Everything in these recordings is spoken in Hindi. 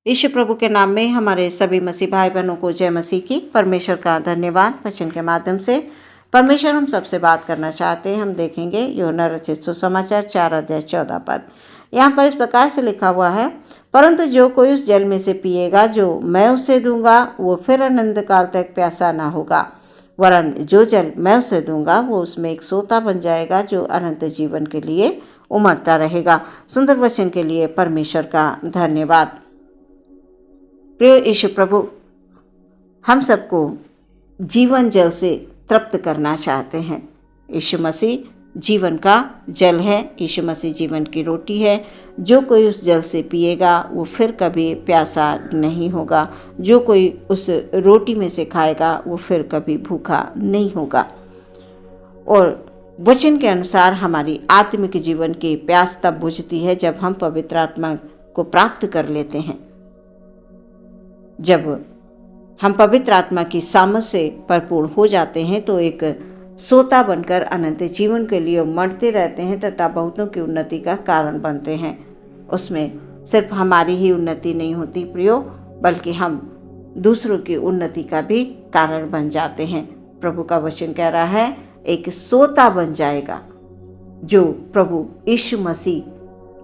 यीशु प्रभु के नाम में हमारे सभी मसीह भाई बहनों को जय मसीह की। परमेश्वर का धन्यवाद। वचन के माध्यम से परमेश्वर हम सबसे बात करना चाहते हैं। हम देखेंगे यूहन्ना रचित सुसमाचार 4 अध्याय 14 पद। यहाँ पर इस प्रकार से लिखा हुआ है, परंतु जो कोई उस जल में से पिएगा जो मैं उसे दूंगा, वो फिर अनंत काल तक प्यासा ना होगा, वरन जो जल मैं उसे दूंगा वो उसमें एक सोता बन जाएगा जो अनंत जीवन के लिए उमड़ता रहेगा। सुंदर वचन के लिए परमेश्वर का धन्यवाद। प्रिय यीशु प्रभु हम सबको जीवन जल से तृप्त करना चाहते हैं। यीशु मसीह जीवन का जल है, यीशु मसीह जीवन की रोटी है। जो कोई उस जल से पिएगा वो फिर कभी प्यासा नहीं होगा, जो कोई उस रोटी में से खाएगा वो फिर कभी भूखा नहीं होगा। और वचन के अनुसार हमारी आत्मिक जीवन की प्यास तब बुझती है जब हम पवित्र आत्मा को प्राप्त कर लेते हैं। जब हम पवित्र आत्मा की सामर्थ से भरपूर हो जाते हैं तो एक सोता बनकर अनंत जीवन के लिए उमड़ते रहते हैं तथा बहुतों की उन्नति का कारण बनते हैं। उसमें सिर्फ हमारी ही उन्नति नहीं होती प्रियो, बल्कि हम दूसरों की उन्नति का भी कारण बन जाते हैं। प्रभु का वचन कह रहा है, एक सोता बन जाएगा जो प्रभु यीशु मसीह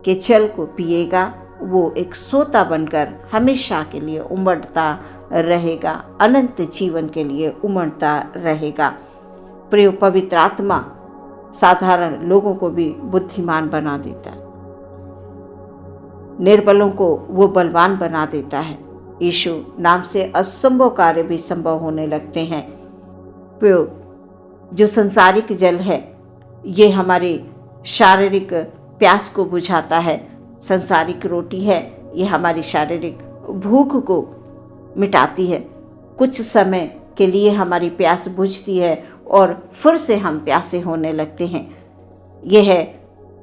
के जल को पिएगा, वो एक सोता बनकर हमेशा के लिए उमड़ता रहेगा, अनंत जीवन के लिए उमड़ता रहेगा। प्रिय, पवित्र आत्मा साधारण लोगों को भी बुद्धिमान बना देता है, निर्बलों को वो बलवान बना देता है। यीशु नाम से असंभव कार्य भी संभव होने लगते हैं। प्रिय, जो संसारिक जल है ये हमारी शारीरिक प्यास को बुझाता है, संसारिक रोटी है ये हमारी शारीरिक भूख को मिटाती है। कुछ समय के लिए हमारी प्यास बुझती है और फिर से हम प्यासे होने लगते हैं। यह है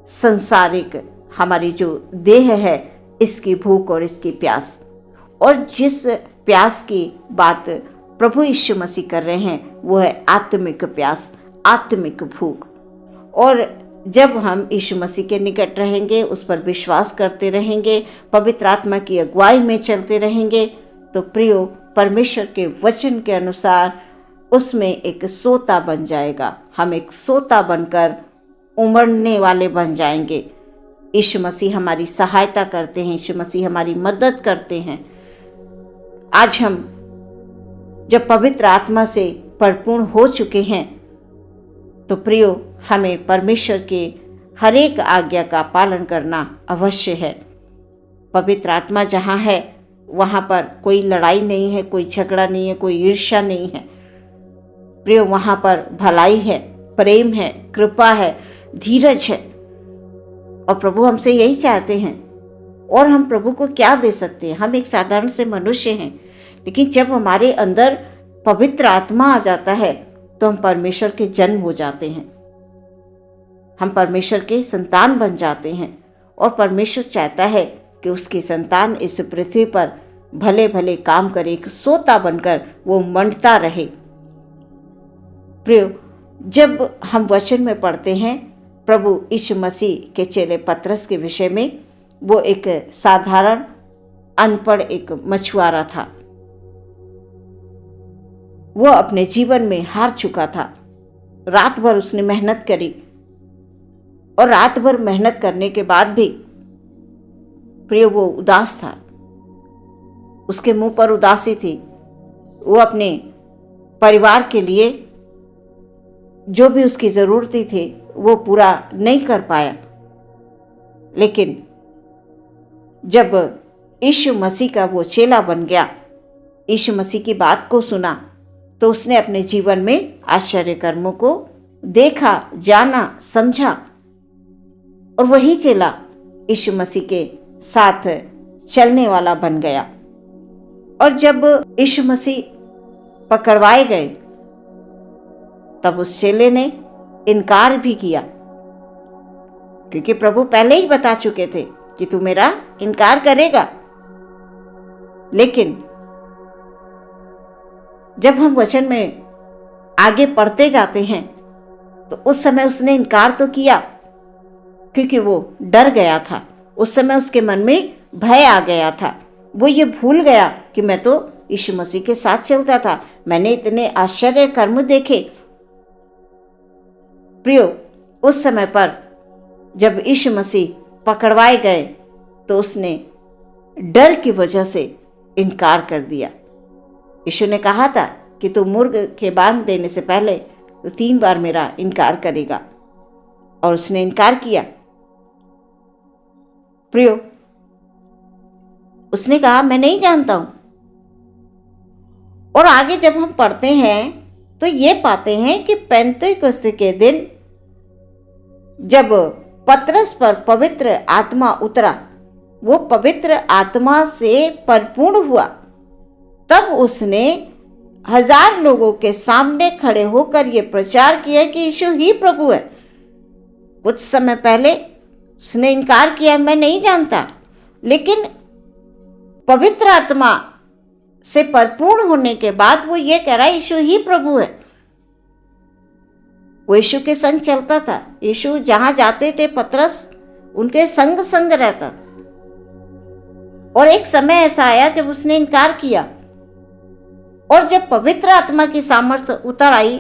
संसारिक हमारी जो देह है इसकी भूख और इसकी प्यास। और जिस प्यास की बात प्रभु यीशु मसीह कर रहे हैं वो है आत्मिक प्यास, आत्मिक भूख। और जब हम यीशु मसीह के निकट रहेंगे, उस पर विश्वास करते रहेंगे, पवित्र आत्मा की अगुवाई में चलते रहेंगे, तो प्रियो परमेश्वर के वचन के अनुसार उसमें एक सोता बन जाएगा। हम एक सोता बनकर उमड़ने वाले बन जाएंगे। यीशु मसीह हमारी सहायता करते हैं, यीशु मसीह हमारी मदद करते हैं। आज हम जब पवित्र आत्मा से परिपूर्ण हो चुके हैं तो प्रियो हमें परमेश्वर के हर एक आज्ञा का पालन करना अवश्य है। पवित्र आत्मा जहाँ है वहाँ पर कोई लड़ाई नहीं है, कोई झगड़ा नहीं है, कोई ईर्ष्या नहीं है। प्रियो वहाँ पर भलाई है, प्रेम है, कृपा है, धीरज है। और प्रभु हमसे यही चाहते हैं। और हम प्रभु को क्या दे सकते हैं? हम एक साधारण से मनुष्य हैं, लेकिन जब हमारे अंदर पवित्र आत्मा आ जाता है तो हम परमेश्वर के जन्म हो जाते हैं, हम परमेश्वर के संतान बन जाते हैं। और परमेश्वर चाहता है कि उसकी संतान इस पृथ्वी पर भले भले काम करे, एक सोता बनकर वो मंडता रहे। प्रियो, जब हम वचन में पढ़ते हैं प्रभु यीशु मसीह के चेले पतरस के विषय में, वो एक साधारण अनपढ़ एक मछुआरा था। वो अपने जीवन में हार चुका था। रात भर उसने मेहनत करी और रात भर मेहनत करने के बाद भी प्रिय वो उदास था, उसके मुंह पर उदासी थी। वो अपने परिवार के लिए जो भी उसकी ज़रूरतें थी वो पूरा नहीं कर पाया। लेकिन जब यीशु मसीह का वो चेला बन गया, यीशु मसीह की बात को सुना, तो उसने अपने जीवन में आश्चर्य कर्मों को देखा, जाना, समझा। और वही चेला यीशु मसीह के साथ चलने वाला बन गया। और जब यीशु मसीह पकड़वाए गए तब उस चेले ने इनकार भी किया, क्योंकि प्रभु पहले ही बता चुके थे कि तू मेरा इनकार करेगा। लेकिन जब हम वचन में आगे पढ़ते जाते हैं तो उस समय उसने इनकार तो किया, क्योंकि वो डर गया था। उस समय उसके मन में भय आ गया था। वो ये भूल गया कि मैं तो यीशु मसीह के साथ चलता था, मैंने इतने आश्चर्य कर्म देखे। प्रियो, उस समय पर जब यीशु मसीह पकड़वाए गए तो उसने डर की वजह से इनकार कर दिया। यीशु ने कहा था कि तू मुर्ग के बांध देने से पहले तो 3 बार मेरा इनकार करेगा, और उसने इनकार किया। प्रियो, उसने कहा मैं नहीं जानता हूं। और आगे जब हम पढ़ते हैं तो ये पाते हैं कि पेंतेकोस्त के दिन जब पतरस पर पवित्र आत्मा उतरा, वो पवित्र आत्मा से परिपूर्ण हुआ, तब उसने 1000 लोगों के सामने खड़े होकर ये प्रचार किया कि यीशु ही प्रभु है। कुछ समय पहले उसने इनकार किया, मैं नहीं जानता, लेकिन पवित्र आत्मा से परिपूर्ण होने के बाद वो ये कह रहा है यीशु ही प्रभु है। वो यीशु के संग चलता था, यीशु जहां जाते थे पतरस उनके संग संग रहता था। और एक समय ऐसा आया जब उसने इनकार किया, और जब पवित्र आत्मा की सामर्थ्य उतर आई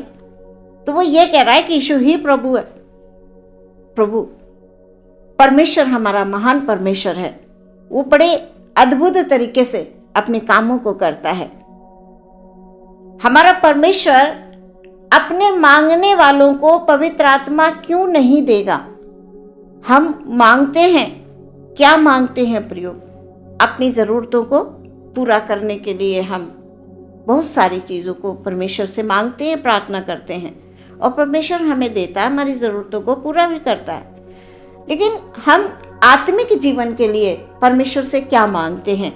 तो वो ये कह रहा है कि यीशु ही प्रभु है। प्रभु परमेश्वर हमारा महान परमेश्वर है, वो बड़े अद्भुत तरीके से अपने कामों को करता है। हमारा परमेश्वर अपने मांगने वालों को पवित्र आत्मा क्यों नहीं देगा? हम मांगते हैं, क्या मांगते हैं प्रियो? अपनी ज़रूरतों को पूरा करने के लिए हम बहुत सारी चीज़ों को परमेश्वर से मांगते हैं, प्रार्थना करते हैं, और परमेश्वर हमें देता है, हमारी ज़रूरतों को पूरा भी करता है। लेकिन हम आत्मिक जीवन के लिए परमेश्वर से क्या मांगते हैं?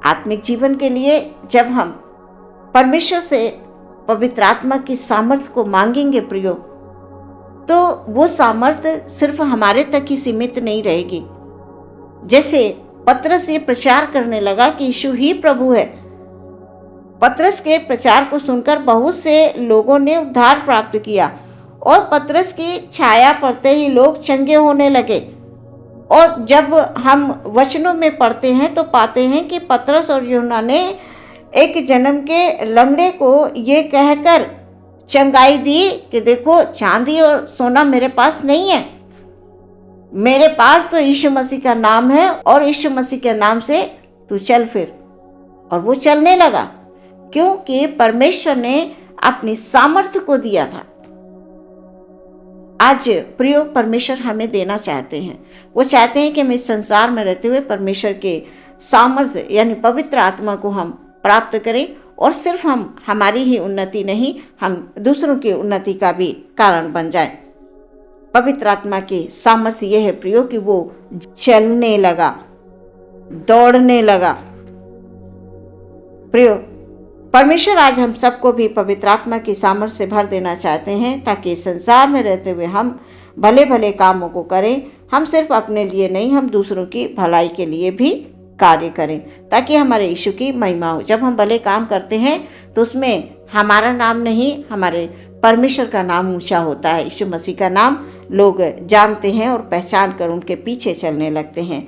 आत्मिक जीवन के लिए जब हम परमेश्वर से पवित्र आत्मा की सामर्थ्य को मांगेंगे प्रियो, तो वो सामर्थ्य सिर्फ हमारे तक ही सीमित नहीं रहेगी। जैसे पतरस ये प्रचार करने लगा कि यीशु ही प्रभु है, पतरस के प्रचार को सुनकर बहुत से लोगों ने उद्धार प्राप्त किया, और पतरस की छाया पड़ते ही लोग चंगे होने लगे। और जब हम वचनों में पढ़ते हैं तो पाते हैं कि पतरस और यूहन्ना ने एक जन्म के लंगड़े को ये कहकर चंगाई दी कि देखो, चांदी और सोना मेरे पास नहीं है, मेरे पास तो यीशु मसीह का नाम है, और यीशु मसीह के नाम से तू चल फिर। और वो चलने लगा, क्योंकि परमेश्वर ने अपनी सामर्थ्य को दिया था। आज प्रियो, परमेश्वर हमें देना चाहते हैं। वो चाहते हैं कि हम इस संसार में रहते हुए परमेश्वर के सामर्थ्य यानी पवित्र आत्मा को हम प्राप्त करें, और सिर्फ हम हमारी ही उन्नति नहीं, हम दूसरों की उन्नति का भी कारण बन जाएं। पवित्र आत्मा की सामर्थ्य यह है प्रियो कि वो चलने लगा, दौड़ने लगा। प्रियो, परमेश्वर आज हम सबको भी पवित्र आत्मा की सामर्थ्य से भर देना चाहते हैं, ताकि संसार में रहते हुए हम भले भले कामों को करें। हम सिर्फ अपने लिए नहीं, हम दूसरों की भलाई के लिए भी कार्य करें, ताकि हमारे यीशु की महिमा हो। जब हम भले काम करते हैं तो उसमें हमारा नाम नहीं, हमारे परमेश्वर का नाम ऊंचा होता है। यीशु मसीह का नाम लोग जानते हैं और पहचान कर उनके पीछे चलने लगते हैं।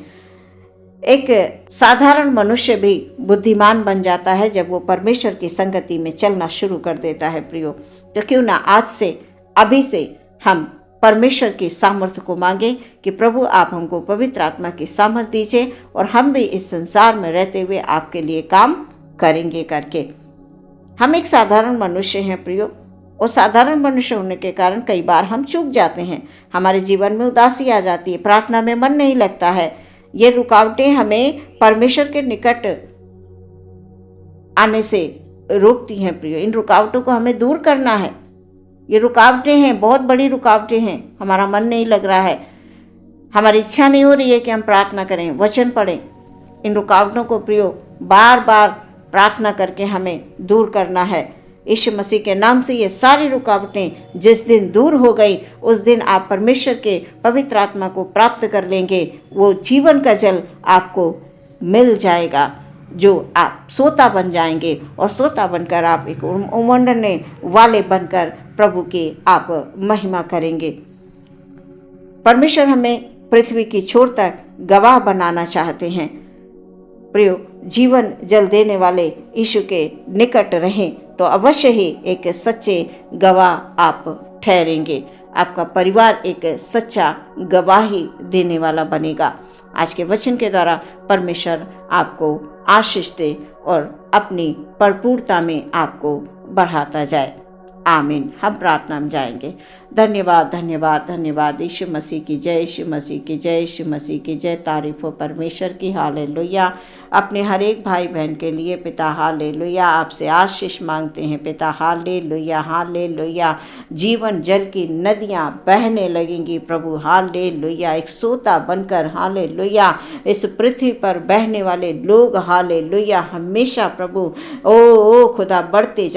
एक साधारण मनुष्य भी बुद्धिमान बन जाता है जब वो परमेश्वर की संगति में चलना शुरू कर देता है प्रियो। तो क्यों ना आज से, अभी से हम परमेश्वर की सामर्थ्य को मांगे कि प्रभु आप हमको पवित्र आत्मा की सामर्थ्य दीजिए, और हम भी इस संसार में रहते हुए आपके लिए काम करेंगे करके। हम एक साधारण मनुष्य हैं प्रियो, और साधारण मनुष्य होने के कारण कई बार हम चूक जाते हैं, हमारे जीवन में उदासी आ जाती है, प्रार्थना में मन नहीं लगता है। ये रुकावटें हमें परमेश्वर के निकट आने से रोकती हैं प्रियो। इन रुकावटों को हमें दूर करना है। ये रुकावटें हैं, बहुत बड़ी रुकावटें हैं। हमारा मन नहीं लग रहा है, हमारी इच्छा नहीं हो रही है कि हम प्रार्थना करें, वचन पढ़ें। इन रुकावटों को प्रियो बार बार प्रार्थना करके हमें दूर करना है। यीशु मसीह के नाम से ये सारी रुकावटें जिस दिन दूर हो गई, उस दिन आप परमेश्वर के पवित्र आत्मा को प्राप्त कर लेंगे। वो जीवन का जल आपको मिल जाएगा, जो आप सोता बन जाएंगे, और सोता बनकर आप एक उमंडने वाले बनकर प्रभु की आप महिमा करेंगे। परमेश्वर हमें पृथ्वी की छोर तक गवाह बनाना चाहते हैं। प्रियो, जीवन जल देने वाले यीशु के निकट रहें तो अवश्य ही एक सच्चे गवाह आप ठहरेंगे। आपका परिवार एक सच्चा गवाही देने वाला बनेगा। आज के वचन के द्वारा परमेश्वर आपको आशीष दे और अपनी भरपूरता में आपको बढ़ाता जाए। आमीन। हम प्रार्थना में जाएंगे। धन्यवाद धन्यवाद धन्यवाद। यीशु मसीह की जय, यीशु मसीह की जय, यीशु मसीह की जय। तारीफ हो परमेश्वर की। हालेलुया। अपने हर एक भाई बहन के लिए पिता हालेलुया आपसे आशीष मांगते हैं पिता। Hallelujah hallelujah. जीवन जल की नदियां बहने लगेंगी प्रभु। हालेलुया। एक सोता बनकर हालेलुया इस पृथ्वी पर बहने वाले लोग हालेलुया हमेशा प्रभु ओ खुदा बढ़ते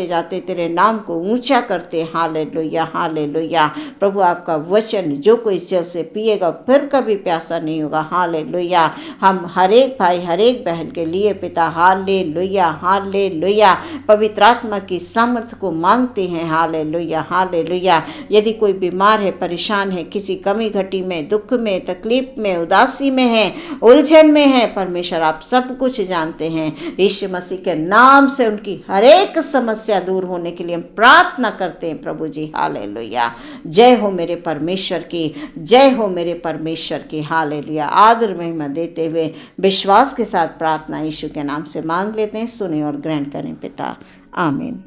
जाते तेरे नाम को ऊंचा करते। Hallelujah hallelujah. प्रभु आपका वचन जो कोई जल से पिएगा फिर कभी प्यासा नहीं होगा। हालेलुया। हम हर एक भाई हर एक बहन के लिए पिता हालेलुया हालेलुया पवित्र आत्मा की सामर्थ्य को मांगते हैं। Hallelujah hallelujah. यदि कोई बीमार है, परेशान है, किसी कमी घटी में, दुख में, तकलीफ में, उदासी में है, उलझन में है, परमेश्वर आप सब कुछ जानते हैं। यीशु मसीह के नाम से उनकी हर एक समस्या दूर होने के लिए हम प्रार्थना करते हैं प्रभु जी। हालेलुया। जय हो मेरे परमेश्वर की, जय हो मेरे परमेश्वर की। हालेलुया। आदर महिमा देते हुए विश्वास के साथ प्रार्थना यीशु के नाम से मांग लेते हैं। सुने और ग्रहण करें पिता। आमीन।